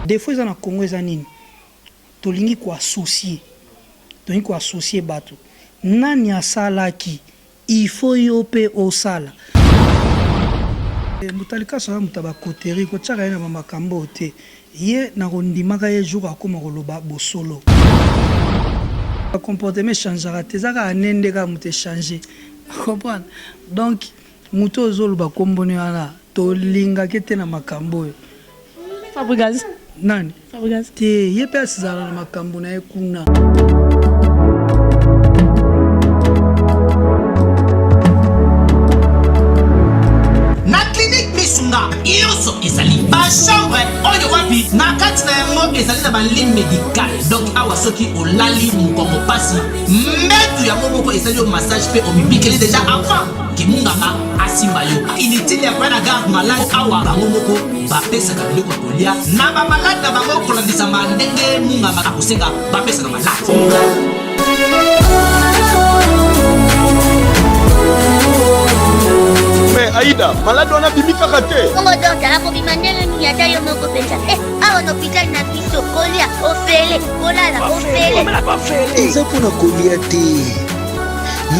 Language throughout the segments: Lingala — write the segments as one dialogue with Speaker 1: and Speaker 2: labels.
Speaker 1: Des fois, dans le Congo, ils ont tolingi ko associer. Tolingi ko associer bato. Nani asala ki il faut yope au sala. Mutalika sa mutaba koteri ko tsaka ina makambo te. Ye na rondimaka ye jour akoma koloba bosolo. Le comportement changera te zaka anende ka mute changer. Comprendre? Donc muto zoloba komboni wana tolinga kete na makambo.
Speaker 2: Fabregas.
Speaker 1: Nani?
Speaker 2: Fabregas.
Speaker 1: Te ye pe asizala na makambo na ye kuna.
Speaker 3: Na clinique Misunga, yoso ezali ba chambre oyo wapi na kati na yango ezali na ba ligne médicale. Donc awa soki olali mukongo pasi mbetu yango moko ezali o massage pe omibikeli déjà avant ke munganga asimba yo. Inutile ya kwa na garde malade awa bango moko bapesaka biloko ya kolia na ba malade na bango kolandisa mandenge munganga akosenga bapesa na malade.
Speaker 4: Mais Aïda, malade on a bimika kate.
Speaker 5: Kongo docteur ako bimandele ni ata yo moko pensa. Awa no hôpital na biso kolia ofele, kolala ofele.
Speaker 6: Eza pona kolia te.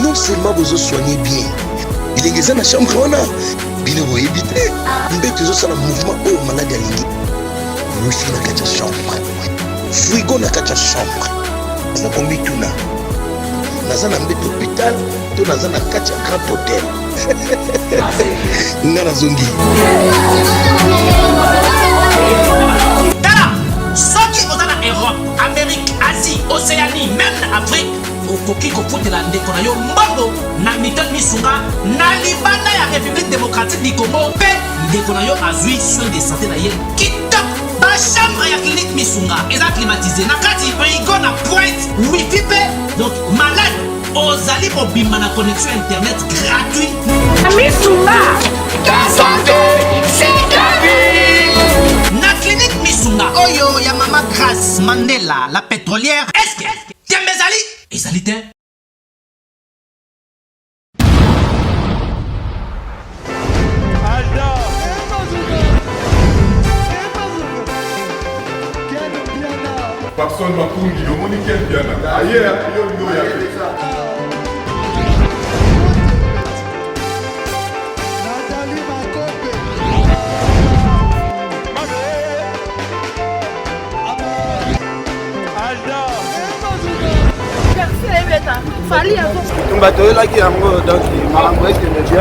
Speaker 6: Non seulement vous soignez bien. Il est dans la chambre on a bino éviter. Mbete zo sala mouvement au malade alingi. Nous fi na kacha chambre. Frigo na kacha chambre. Na kombi tuna. Nazana mbete hôpital, to nazana kacha grand hôtel. Ngana zongi.
Speaker 3: Tala, soki ozana Europe, Amérique, Asie, Océanie, même Afrique, okoki kofutela ndeko na yo mbongo na Milton Misunga na libanda ya République démocratique du Congo pe ndeko na yo azui soin de santé na ye kitoko. Ba chambre ya clinique Misunga eza climatisé na kati frigo na pointe wifi pe donc malade ozali mobimba na connexion internet gratuit.
Speaker 7: Misunga, ta santé, c'est ta vie.
Speaker 3: Na clinique Misunga oyo ya mama Grace Mandela la pétrolière. Est-ce que Tiembezali ezali te?
Speaker 4: Personne va pour dire, on est quel bien. Ailleurs, il y a
Speaker 2: Fali à
Speaker 8: vous. Bateau là qui a donc malambo est énergie.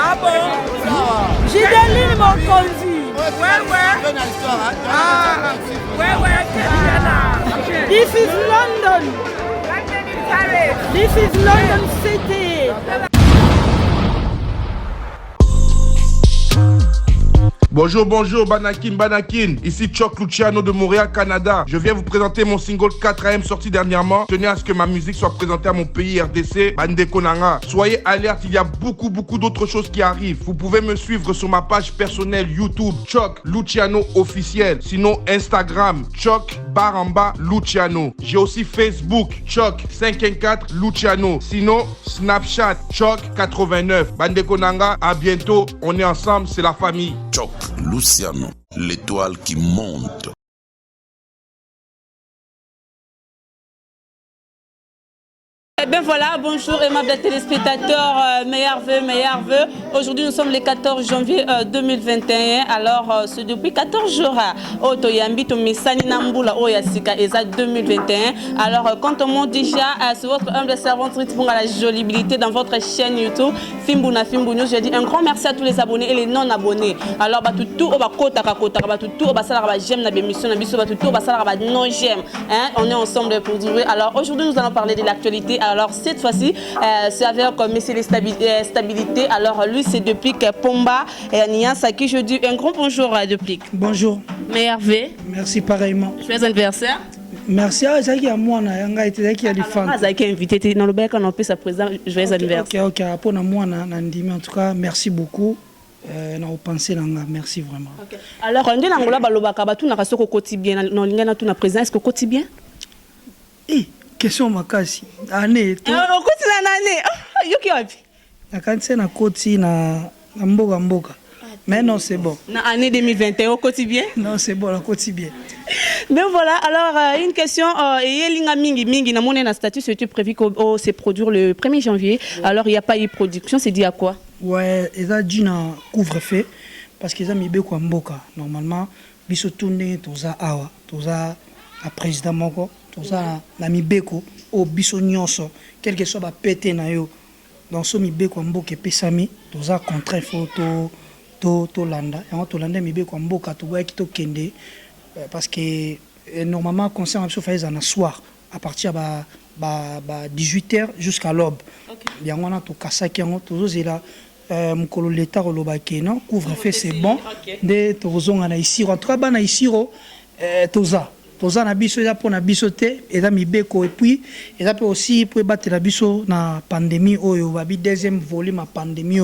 Speaker 2: Ah bon? J'ai des lignes mon conduit. Ouais. Ah, ouais. This is London. This is London City.
Speaker 4: Bonjour, Banakin. Ici Choc Luciano de Montréal, Canada. Je viens vous présenter mon single 4AM sorti dernièrement. Tenez à ce que ma musique soit présentée à mon pays RDC, Bande Konanga. Soyez alerte, il y a beaucoup d'autres choses qui arrivent. Vous pouvez me suivre sur ma page personnelle YouTube, Choc Luciano officiel. Sinon, Instagram, Choc Baramba Luciano. J'ai aussi Facebook, Choc 514 Luciano. Sinon, Snapchat, Choc 89. Bande Konanga, à bientôt. On est ensemble, c'est la famille.
Speaker 9: Choc Luciano, l'étoile qui monte.
Speaker 2: Eh bien voilà, bonjour aimables téléspectateurs, meilleurs vœux. Aujourd'hui nous sommes le 14 janvier 2021. Alors c'est depuis 14 jours au Toyambi Tomisani Nambula Oyasika Eza 2021. Alors quand on monte déjà c'est votre humble servante pour la jolibilité dans votre chaîne YouTube Fimbuna Fimbu News. Je dis un grand merci à tous les abonnés et les non abonnés. Alors tout au bas kota tout au bas salarié j'aime la émission na biso tout au bas salarié non j'aime. On est ensemble pour jouer. Alors aujourd'hui nous allons parler de l'actualité. Alors cette fois-ci, c'est avec Monsieur les stabilité. Alors lui, c'est depuis Pomba et Nias à qui je dis un grand bonjour depuis.
Speaker 1: Bonjour.
Speaker 2: Meilleur vœu.
Speaker 1: Merci pareillement.
Speaker 2: Joyeux anniversaire.
Speaker 1: Merci à Zaki à moi na yanga été qui a des fans.
Speaker 2: Zaki invité dans le bec on peut sa présent joyeux anniversaire.
Speaker 1: OK pour moi na ndimi en tout cas merci beaucoup. na repenser nanga merci vraiment.
Speaker 2: Okay. Alors on dit nangola balobaka batu na kasoko quotidien na lingana tu na présent est-ce que quotidien?
Speaker 1: Question makasi. Année to.
Speaker 2: Au quotidien année. Yoki wapi?
Speaker 1: Na kanse na koti na mboka. Mais non, c'est bon.
Speaker 2: Na année 2021 au quotidien?
Speaker 1: Non, c'est bon, la quotidien.
Speaker 2: Ben voilà, alors une question, Yelinga Mingi, na monnaie na statut, c'était prévu que c'est produire le 1er janvier, alors il n'y a pas eu de production, c'est dit à quoi? Ouais,
Speaker 1: ils ont dit na couvre-feu, parce qu'ils ont mis beaucoup en mboka. Normalement, biso tourné, toza awa, toza a président moko, toza na mi beko, o biso nyonso, quel que soit ba pété na yo. Donc so mi beko mboka pesami, toza contraint photo to landa, et to landa mi beko mboka to wa kito kende. Parce que normalement concert absolu fait en soir à partir de 18h jusqu'à l'aube. Bien on a tout kasaki on toujours là mukolo l'état rolobaki non couvre-feu c'est bon de tozonga na ici en trois bana ici toza na biso ya pona biso te et da mibeko et puis et ça peut aussi pour battre la biso na pandémie oyo babi deuxième volume à pandémie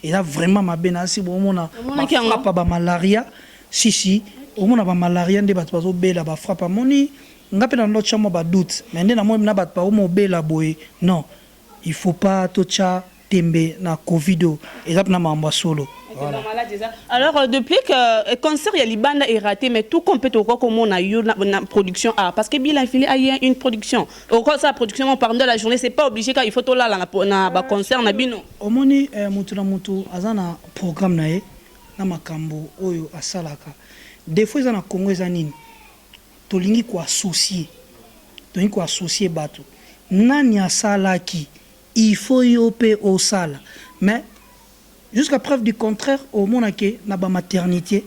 Speaker 1: et là vraiment ma benasi bon mona frappe ba malaria si au moins ba malaria nde bat bazo bela ba frappe moni ngape na l'autre chambre ba doute mais nde na moi na bat pa o mo bela boy non il faut pas tocha tembe na covid et ça na mamba solo. Voilà. Alors depuis que le concert il y a libanda est raté mais tout compte au quoi comme on a eu na production parce que bien il y a une production au quoi ça production on parle de la journée c'est pas obligé quand il faut tout là na ba concert na bino au moni mutu na mutu azana programme na ye na makambo oyo asalaka. Des fois, dans le Congo, tu as associé bateau. Nani asala qui il faut yoper au sala. Mais jusqu'à preuve du contraire, au monde qui na ba maternité,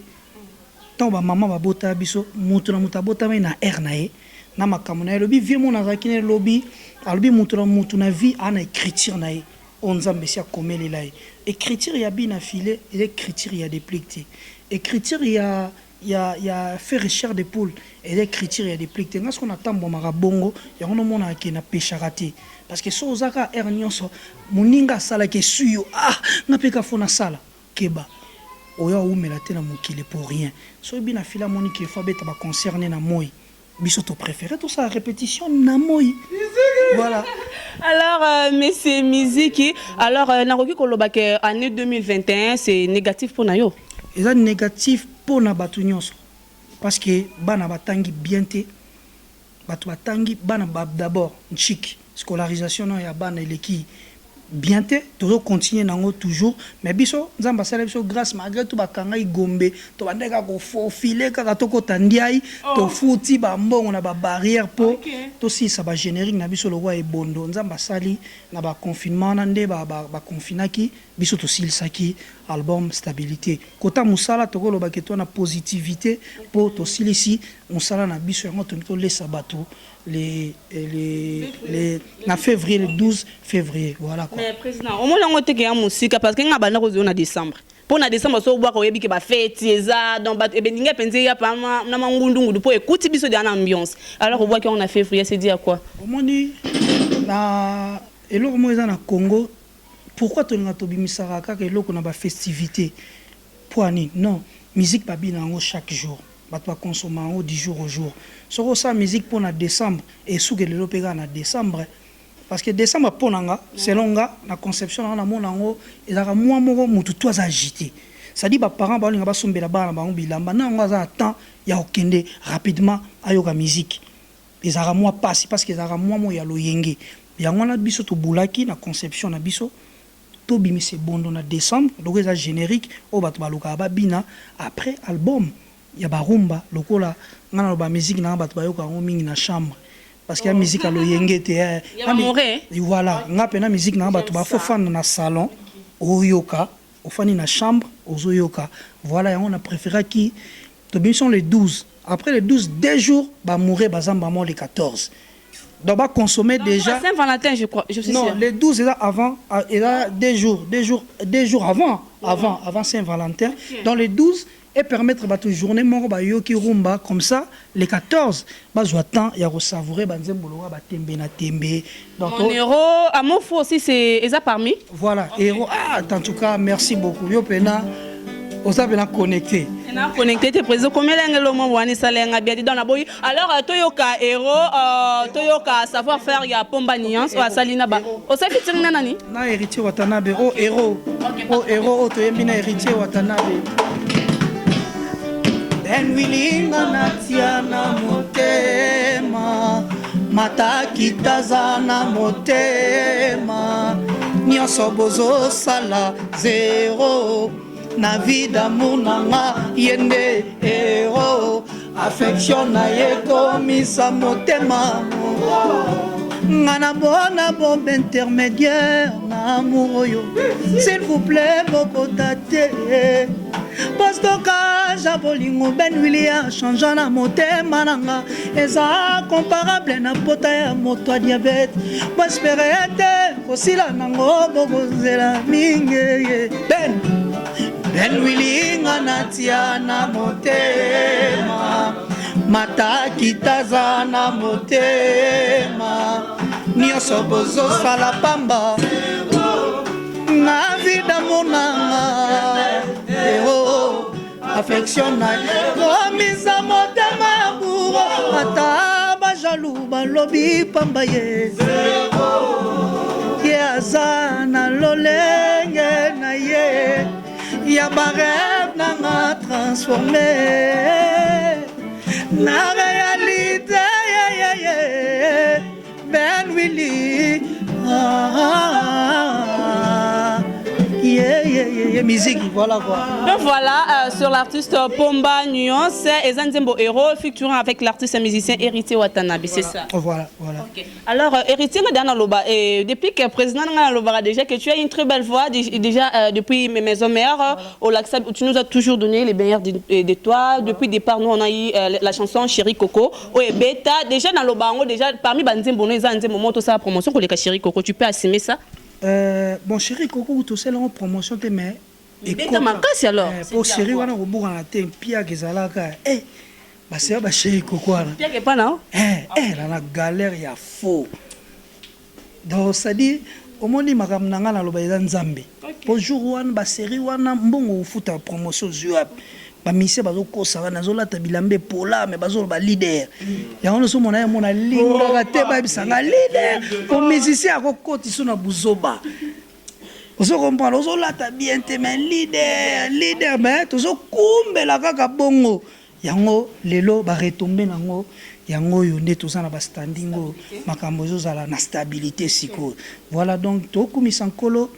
Speaker 1: tant ba maman ba bota biso, mutu na muta bota mais na air nae, na makamona lobi vie mon azakine lobi, albi mutu na vie ana écriture nae. On zambé sia komeli lai. Écriture ya bina filé, et écriture ya dépliqué. Écriture ya il y a fait recherche de poules et l'écriture il y a des pliques tenga ce qu'on attend bon marabongo il y a un monde qui n'a pas raté parce que so zaka ernionso muninga sala ke suyo na peka fona sala keba oya umela tena mukile pour rien so bina fila moni qui faut beta ba concerné na moi biso to préféré tout ça répétition na moi voilà. Alors monsieur Miziki alors na roki koloba ke année 2021 c'est négatif pour nayo et ça négatif pour na batu nyonso parce que bana batangi bien te batu batangi bana d'abord chic scolarisation ya bana eleki bien te toujours continuer nango toujours mais biso nzamba sala biso grâce malgré tout bakanga igombe to bandeka ko faufiler kaka to kotandiai to futi ba mbongo na ba barrière po to si ça ba générique na biso le roi e bondo nzamba sali na ba confinement na nde ba confinaki biso to silisaki album stabilité kota musala to ko lo ba keto na positivité po to silisi musala na biso yango to lesa bato na février, le 12 février. Voilà quoi. Mais président, au moins on te gagne musique parce que on a bana ko na décembre. Pour na décembre so bois ko yebi ke ba fête eza donc ba ebeninga penze ya pa na mangundu ngudu po écoute biso de ambiance. Alors on voit qu'on a février c'est dit à quoi? Au moins dit na eloko mo eza na Congo pourquoi to nga to bimisara ka eloko na ba festivité pour ani non musique ba bina ngo chaque jour. Bah toi consommer du jour au jour. Sur ça musique pour na décembre et sous que le lopéga na décembre parce que décembre pour nanga selon nga la conception na mon nango et la moi moko mutu toi agité. Ça dit bah parents ba linga ba sombela ba na bilamba na ngo za temps ya okende rapidement ayoka musique. Les ara moi passe parce que les ara moi mo ya loyenge. Ya ngona biso to bulaki na conception na biso to bimi c'est bon dans décembre donc ça générique au bat baluka ba bina après album il y a barumba lokola ngana ba musique na bato bayoka ngo mingi na chambre parce que la musique a loyenge te voilà ngape na musique na bato ba fo fan na salon oyoka ofani na chambre ozoyoka voilà on a préféré qui to bien sont les 12 après les 12 2 jours ba mourir bazamba mo les 14 donc ba consommer déjà Saint-Valentin je crois je suis non sûr. Les 12 là avant et là 2 jours avant Saint-Valentin okay. Dans les 12 et permettre à toute journée moro ba yoki rumba comme ça les 14 ba joatan ya ko savourer ba nzembolo ba tembe na tembe donc mon héros amour aussi c'est eza parmi voilà héros en tout cas merci beaucoup yo pena oza connecté.
Speaker 2: Na connecté te président combien l'engelo mo wani salenga bien dans la boy. Alors toyoka héros toyoka savoir faire ya pomba nuance ou salina ba. O sa featuring na nani?
Speaker 1: Na héritier Watanabe o héros. O héros o toyembi na héritier Watanabe. Ben wilinga natia na motema mataki taza na motema nyonso bozo sala zero na vida munanga yende hero affection na yekomisa motema ngana bona bombe intermédiaire na amour oyo s'il vous plaît bokotate Postoka jabolingo Ben William changeant na motema nanga eza comparable na pota ya moto a diabète prosperité kosila nango bobozela mingi Ben William natia na motema mataki taza na motema nyonso bozosala pamba na vida monanga ero affection na komisa motema buro ata bajalu balobi pamba ye aza na lolenge na ye ya barêve nanga transformé na réalité Ben Willy musique, voilà quoi.
Speaker 2: Donc voilà, sur l'artiste Pomba Nuance et Zanzembo Héros, featuring avec l'artiste musicien Héritier Watanabe, c'est ça.
Speaker 1: Voilà.
Speaker 2: Okay. Alors, Héritier Loba, depuis que le président Loba déjà que tu as une très belle voix, déjà depuis mes maisons mères, au lac Sab, tu nous as toujours donné les meilleurs de toi. Depuis le départ, nous on a eu la chanson Chéri Coco. Et Beta, déjà dans Loba, déjà parmi Banzembo, et Zanzembo, monte sa promotion pour les Chéri Coco. Tu peux assumer ça?
Speaker 1: Bon, Chéri Coco, tout ça, en promotion, mais.
Speaker 2: Et alors
Speaker 1: pour Chéri, on a un bout en tête, Pia Gezalaka. Eh, c'est un Chéri Coco.
Speaker 2: Pia qui pas là?
Speaker 1: La galère, il y a faux. Donc, ça dit, au moins, il m'a ramené à l'Obaïdan Zambé. Pour jour, on a série, on a un bon foot en promotion. Bamisé bazo kosa na zola tabilambe pola mais bazo ba leader ya ono so mona mona linga te ba bisanga leader ko musicien akokoti so na buzoba ozo comprendre ozo la bien te mais leader mais tozo kumbela kaka bongo yango lelo ba retomber nango yango yo nde toza na ba standingo makambo zo zala na stabilité siko voilà donc to kumisa nkolo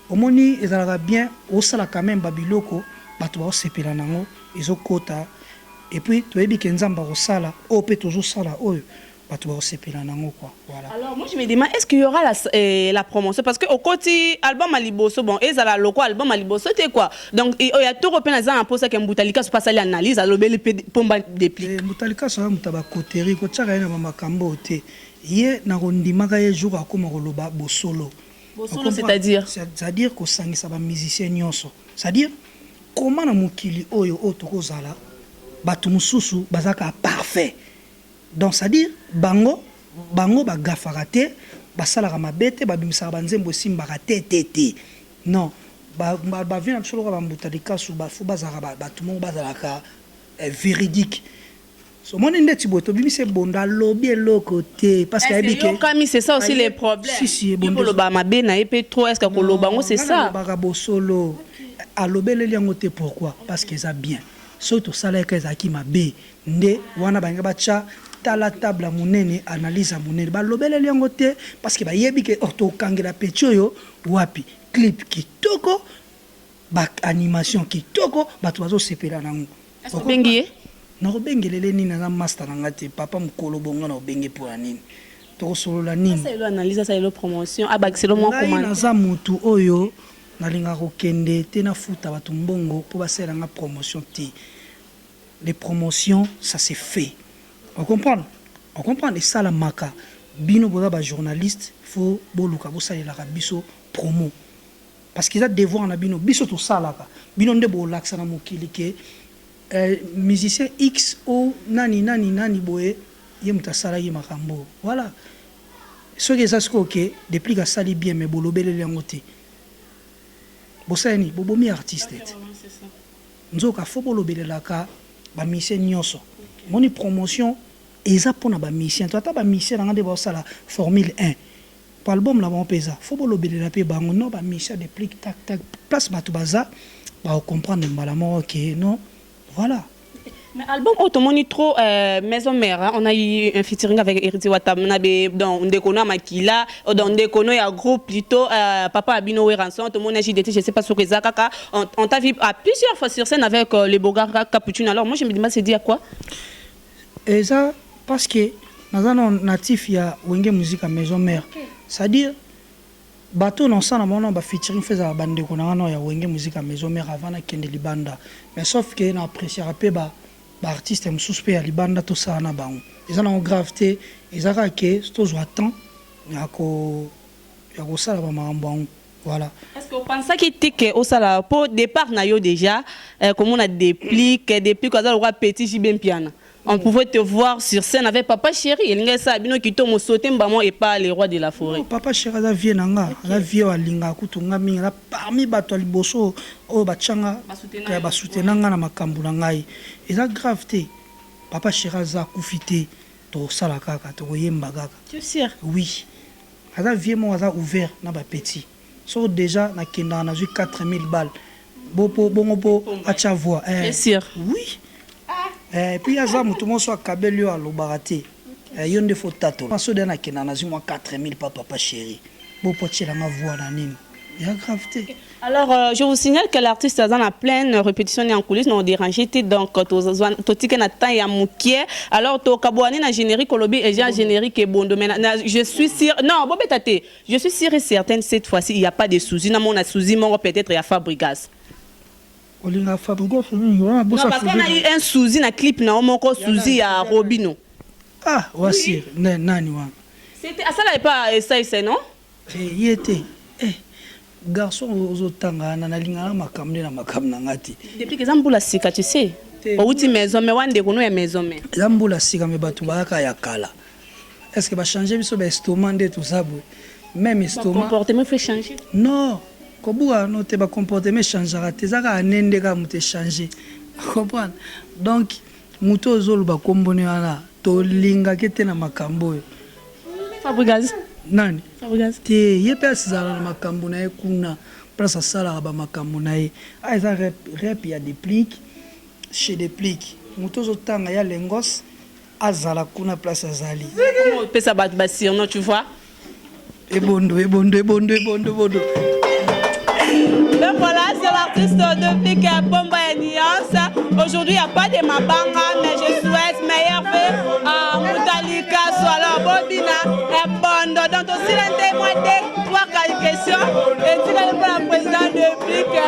Speaker 1: omoni ezalaka bien osala quand même babiloko bato baosepela nango ezokota et puis toyebi ke nzamba kosala oyo mpe tozosala oyo bato baosepela nango quoi voilà.
Speaker 2: Alors moi je me demande est-ce qu'il y aura la promotion parce que au côté album aliboso bon ezala loko album aliboso te quoi donc il y a tout repena za en posa ke Mbutalika se passe l'analyse alobeli pomba depuis
Speaker 1: Mbutalika ça mutaba koteri ko tsaka na makambo te ye na rondimaka ye jour akoma koloba bosolo c'est-à-dire ko sangisa ba musicien nyonso c'est-à-dire comment na mukili oyo otokozala batu mususu bazaka parfait donc c'est à dire bango bagafaka te basalaka mabete babimisaka banzembo esimbaka te non bavina biso lokola Mbutalika su bafu bazalaka batu moko bazalaka véridique so moni ndeti boye tobimise bonda lobi eloko te parce que ayebike
Speaker 2: kami c'est ça aussi les problèmes
Speaker 1: si
Speaker 2: bon loba mabe na epe trop est-ce que koloba ngo c'est ça
Speaker 1: baka bosolo alobeleli yango te pourquoi parce que ça bien so to sala ka ezaki mabe nde wana banga bacha tala table monene analyse monene balobeleli yango te parce que bayebi ke to kangela petit oyo wapi clip kitoko ba animation kitoko bato bazo sepela nango
Speaker 2: bengiye
Speaker 1: na obengelele nini na master na ngate papa mukolo bonga na obenge pour nini to solola nini
Speaker 2: ça elo analyse ça elo promotion abakiselo mo comment
Speaker 1: na za mutu oyo nalinga kokende te na futa bato mbongo po basela nga promotion te les promotions ça c'est fait on comprend et ça la maka bino boza ba journaliste faut boluka bosalela ka biso promo parce qu'ils a devoir na bino biso to salaka bino nde bo laksa na mokili ke musicien X ou nani boye ye mutasala ye makambo voilà ce que ça ce que depuis que ça li bien mais bolobeleli yango te bosani bobomi artiste nzoka fo bolobelelaka bamisien nyonso moni promotion eza mpona bamisien to ata bamisien nanga nde baosala formule 1 po album na bango mpe eza fo bolobelela mpe bango no bamisien de plique tac tac place bato baza baocomprendre mbala moko ke non voilà.
Speaker 2: Mais album Otomoni trop maison mère, hein? On a eu un featuring avec Eriti Watam, dans Ndekono Makila, dans Ndekono il y a groupe plutôt Papa Abino Ranson, tout le monde a dit je sais pas sur les Akaka, on t'a vu à plusieurs fois sur scène avec les Bogar Capuchin. Alors moi je me demande c'est dit à quoi?
Speaker 1: Et ça parce que dans un natif il y a Wenge musique à maison mère. C'est-à-dire bateau non ça na mon ba featuring fait à bande ko na ya Wenge musique à maison mère avant na kende libanda. Mais sauf que na apprécier rapé ba artiste me suspect à libanda tout ça na bango ils ont gravité ils ont que tout soit temps yako ça ba mambo voilà.
Speaker 2: Est-ce que vous pensez qu'il tique au sala pour départ na yo déjà comme on a depuis quand ça le petit jibem piano on pouvait te voir sur scène avec Papa Chéri il ngé ça bino kito mo sauter mbamo et pas les rois de la forêt.
Speaker 1: Oh, Papa Chéri la vie nanga la vie wa linga kutunga minga parmi bato liboso o bachanga ya basutenanga na makambu na ngai eza gravité Papa Chéri za kufité to sala kaka to yemba kaka.
Speaker 2: Tu es sûr?
Speaker 1: Oui. La vie mo za ouvert na ba petit. So déjà na kenda na 4000 balles. Bopo bongo acha voix.
Speaker 2: Tu es sûr?
Speaker 1: Oui. Et puis aza mutu mo so kabelio a lobarate. Yonde fo tato. Paso de na kenda na 4000 Papa Chéri. Bopo tchela ma voix na nini. Il y a gravité.
Speaker 2: Alors, je vous signale que l'artiste est dans la pleine répétition en coulisses, non dérangé, donc totika na temps ya mukie. Alors, to kabouane na générique lobby et j'ai un générique et bon domaine. Je suis sûr, non, bobetate. Je suis sûr et certaine cette fois-ci il n'y a pas de soucis. Na mon souci, mon peut-être il y a Fabrigas.
Speaker 1: Olinga Fabrigas, non
Speaker 2: parce qu'on a eu un souci na clip na moko souci à Robino.
Speaker 1: Ah, voici, nani wa.
Speaker 2: C'était ça là pas ça non?
Speaker 1: Il était garçon aux otanga na linga makamne na makamna ngati
Speaker 2: depuis que zambula sika tu sais outi maison mais wande kono ya maison mais
Speaker 1: zambula sika me batu baka ya kala est-ce que ba changer biso ba estomac de tout ça même estomac
Speaker 2: comportement fait changer
Speaker 1: non kobuka no te ba comportement changera te zaka anende ka mute changer comprendre donc muto ozolo ba kombone wana to linga kete na makambo
Speaker 2: Fabrigas
Speaker 1: nani
Speaker 2: Fabrigas
Speaker 1: te yepes zala na makambo na kuna place sala ba makambo na ye aiza rep ya déplique chez déplique mutozo tanga ya lengos azala kuna place azali
Speaker 2: comment pesa bat basir non tu vois
Speaker 1: ebondo.
Speaker 2: Donc voilà, c'est l'artiste depuis que Bomba et Niance. Aujourd'hui, il n'y a pas de Mabanga, mais je souhaite meilleur vœu à Moutalika, soit Bobina et Bondo. Donc aussi, l'un témoin de 3 questions. Et tu vas pour la présidente depuis que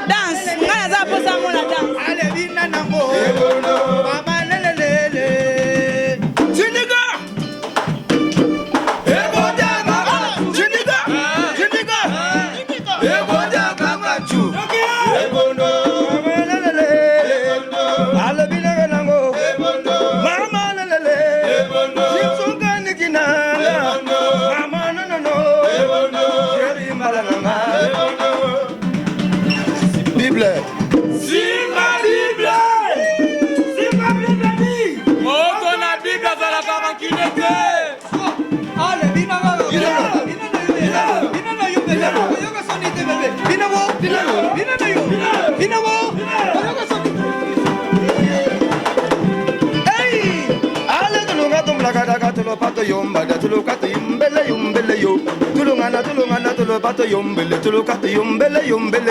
Speaker 2: danse. On a pour ça, mon danse. Allez, viens, Nanambo. Maman, lélé. Sénégal.
Speaker 8: Pato yombada tulo kato yombele yo tulungana tulo pato yombele tulo kato yombele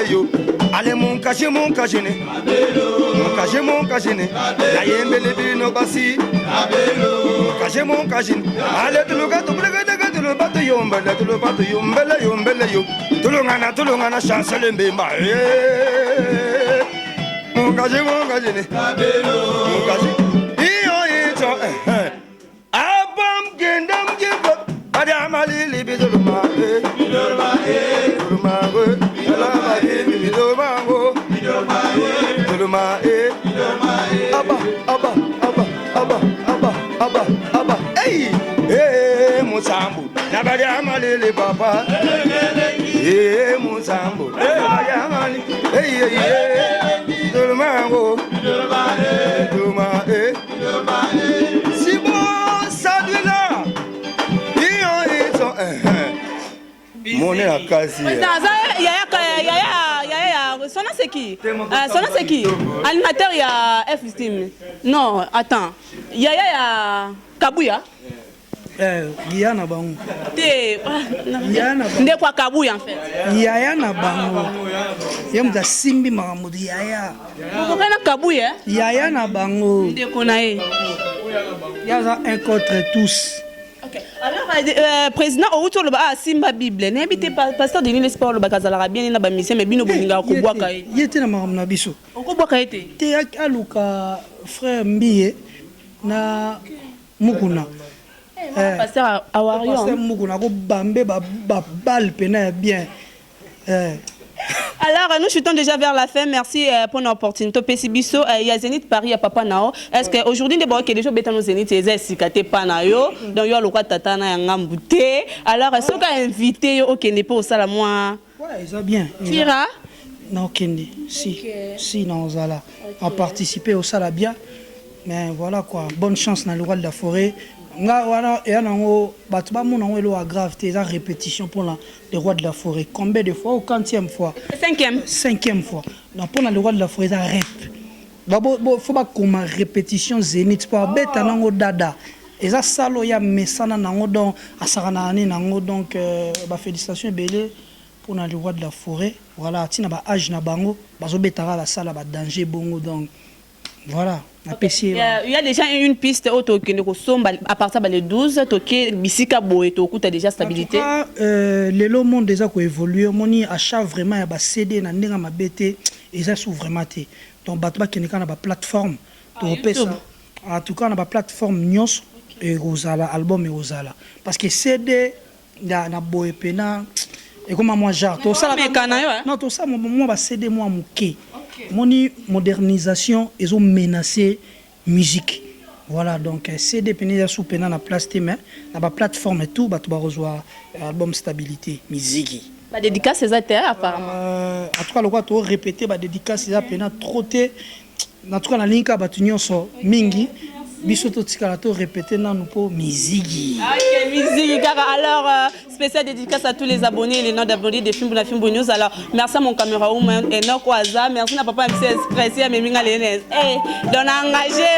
Speaker 8: yo ale mon caché ne mon caché ne la yembele bino basi caché mon caché ale tulo kato tulo pato yombele yo tulungana chancele mbemba mon caché ne mon caché Malili bidurma hey musambu nabali amalili papa musambu Si bon, ça de là. Mon nez à casser.
Speaker 2: Son nom c'est qui? Son nom c'est qui? Animateur, il y a F-Steam. Non, attends. Il y a Kabouya.
Speaker 1: Yaya bango.
Speaker 2: Nde kwa Kabouya en fait.
Speaker 1: Yaya na bango. Yemda simbi makamudi yaya.
Speaker 2: Pourquoi na Kabouya?
Speaker 1: Yaya na bango.
Speaker 2: Nde konae.
Speaker 1: Yaza un contre tous.
Speaker 2: Okay. Alors, président, autour de Simba Bible, n'habitez pas, pasteur de l'Esport, le Bakazala, bien na mission, mais bino boninga ko boaka.
Speaker 1: Yete na makamna biso.
Speaker 2: Ko boaka ete.
Speaker 1: Te aluka frère Mbiye na Mukuna.
Speaker 2: Pasteur Awario.
Speaker 1: Pasteur Mukuna ko bambe ba balle pena bien.
Speaker 2: Alors, nous chutons déjà vers la fin. Merci pour l'opportunité. Pessibiso, il y a Zénith Paris, il y a Papa Nao. Est-ce qu'aujourd'hui, il y a des gens qui ont Zénith, ils ont Sikate Panayo. Donc, il y a le Tatana et Ngambouté. Alors, est-ce qu'on a invité au Kende pour ça, moi?
Speaker 1: Ouais, ils ont bien.
Speaker 2: Tira?
Speaker 1: Non, Kende. Si. Si, non, Zala. A participé au Salabia. Mais voilà quoi. Bonne chance dans le roi de la forêt. Voilà, et alors, grave, la répétition pour le roi de la forêt. Combien de fois? Au 40e fois? 5e fois. Donc, pour le roi de la forêt, ça rep. Il faut pas qu'on répétition zénith pour bête nango dada. Et ça, salo ya mesana nango donc asaranani nango donc félicitations belé pour le roi de la forêt. Voilà, tina ba âge na bango, bazo betara la sala ba danger bongo donc. Voilà.
Speaker 2: Okay. Il y a déjà une piste à partir de 12, Bisika Boé, tu as déjà stabilité.
Speaker 1: En tout cas, les monde déjà évolué, moni achat vraiment il y a CD na ndinga mabete et ça sous vraiment té. Donc batba kenika na ba plateforme to pesa. En tout cas on a ba plateforme nyos et Rosala album et Rosala parce que CD na Boé pena et comme moi genre to ça non to ça moi ba CD moi muké. Moni modernisation, ils ont menacé musique. Voilà, donc CD pénéda sous pénal na place témé, na ba plateforme et tout, bah tu vas recevoir album stabilité, musique.
Speaker 2: Bah dédicace ces terres apparemment.
Speaker 1: En tout cas, le quoi tu répéter bah dédicace ces pénal trotté. En tout cas, la ligne ka ba tu nyonso mingi. Bisoto tikalato répéter dans nous pour musique.
Speaker 2: Ok, musique. Alors, spécial dédicace à tous les abonnés et les noms d'abonnés des films pour la film news. Alors, merci à mon caméraman Enoch Waza. Merci à papa MC Express à Meminga Lénès. Donc, engagé,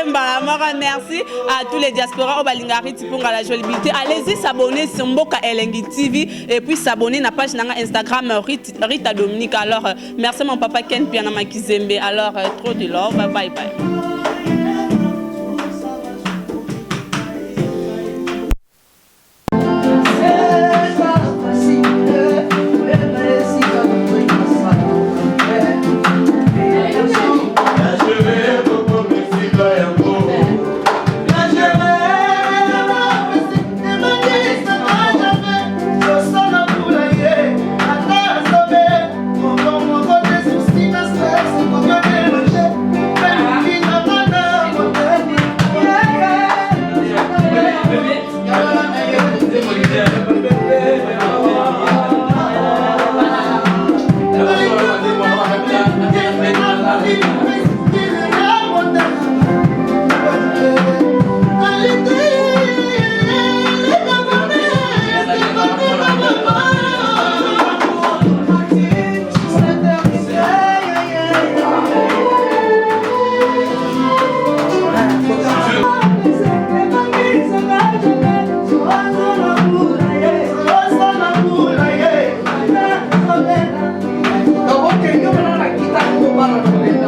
Speaker 2: merci à tous les diasporas au Balingari pour la jolie. Allez-y s'abonner sur Mboka Elengi TV et puis s'abonner à la page Instagram Rita Dominique. Alors, merci à mon papa Ken Piana Makizembe. Alors, trop de love. Bye bye.
Speaker 8: Para